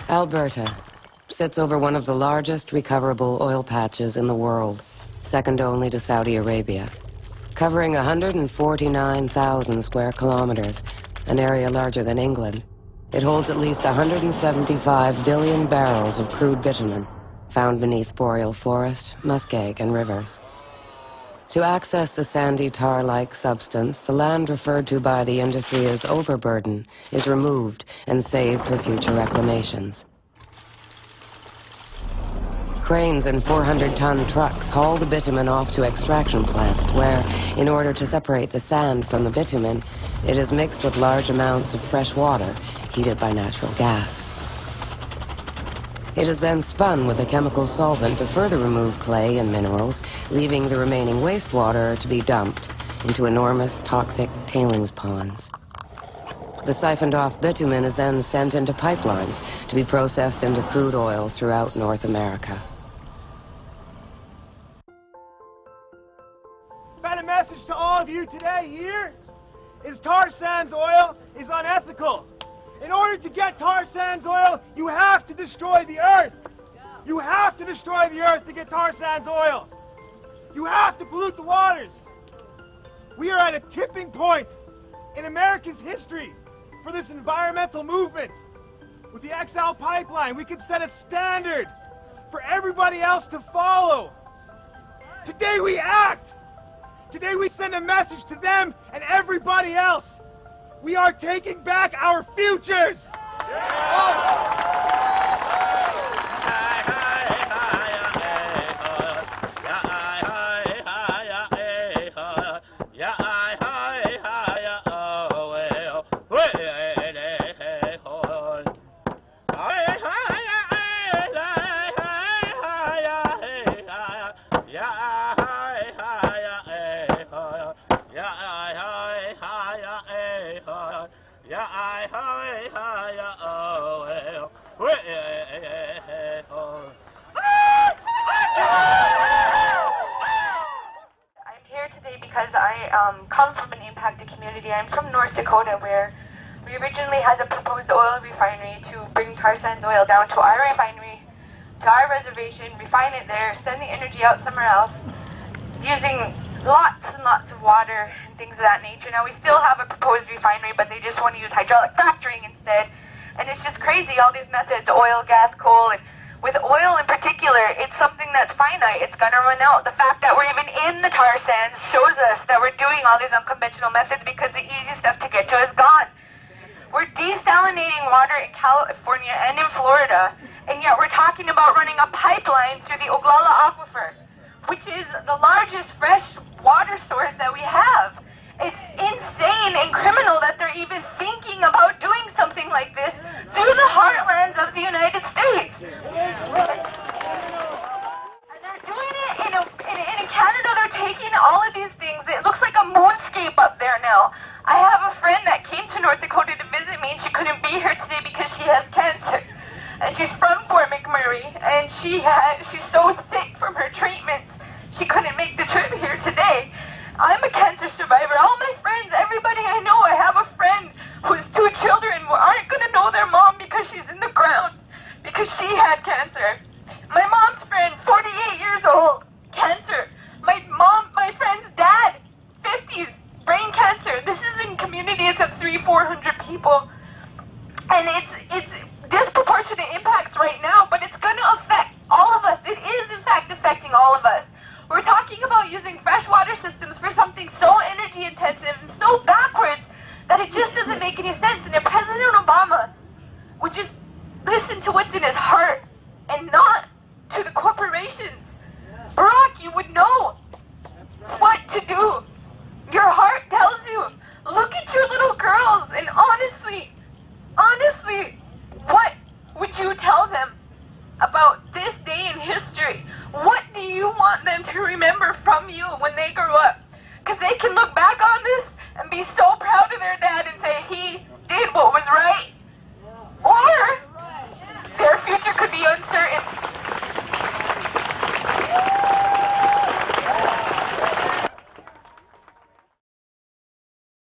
Alberta sits over one of the largest recoverable oil patches in the world, second only to Saudi Arabia. Covering 149,000 square kilometers, an area larger than England, it holds at least 175 billion barrels of crude bitumen, found beneath boreal forest, muskeg, and rivers. To access the sandy tar-like substance, the land referred to by the industry as overburden is removed and saved for future reclamations. Cranes and 400-ton trucks haul the bitumen off to extraction plants where, in order to separate the sand from the bitumen, it is mixed with large amounts of fresh water heated by natural gas. It is then spun with a chemical solvent to further remove clay and minerals, leaving the remaining wastewater to be dumped into enormous toxic tailings ponds. The siphoned-off bitumen is then sent into pipelines to be processed into crude oil throughout North America. I've had a message to all of you today here is tar sands oil is unethical. In order to get tar sands oil, you have to destroy the earth. You have to destroy the earth to get tar sands oil. You have to pollute the waters. We are at a tipping point in America's history for this environmental movement. With the XL pipeline, we can set a standard for everybody else to follow. Today we act. Today we send a message to them and everybody else. We are taking back our futures! Come from an impacted community. I'm from North Dakota, where we originally had a proposed oil refinery to bring tar sands oil down to our refinery, to our reservation, refine it there, send the energy out somewhere else, using lots and lots of water and things of that nature. Now we still have a proposed refinery, but they just want to use hydraulic fracturing instead. And it's just crazy, all these methods, oil, gas, coal, and with oil in particular, it's something that's finite. It's gonna run out. The fact that we're even in the tar sands shows us that we're doing all these unconventional methods because the easy stuff to get to is gone. We're desalinating water in California and in Florida, and yet we're talking about running a pipeline through the Oglala Aquifer, which is the largest fresh water source that we have. It's insane and criminal that they're even thinking about doing something like this through the heartlands of the United States. And they're doing it in Canada. They're taking all of these things. It looks like a moonscape up there now. I have a friend that came to North Dakota to visit me, and she couldn't be here today because she has cancer. And she's from Fort McMurray, and she's so sick from her treatments, she couldn't make the trip here today. I'm a cancer survivor. All my friends, everybody I know, I have a friend whose 2 children aren't going to know their mom because she's in the ground, because she had cancer. My mom's friend, 48 years old, cancer. My friend's dad, 50s, brain cancer. This is in communities of 300-400 people. And it's disproportionate impacts right now, but it's going to affect all of us. It is, in fact, affecting all of us. We're talking about using freshwater systems for something so energy intensive and so backwards that it just doesn't make any sense. And if President Obama would just listen to what's in his heart and not to the corporations, Barack, you would know what to do. Your heart tells you. Look at your little girls.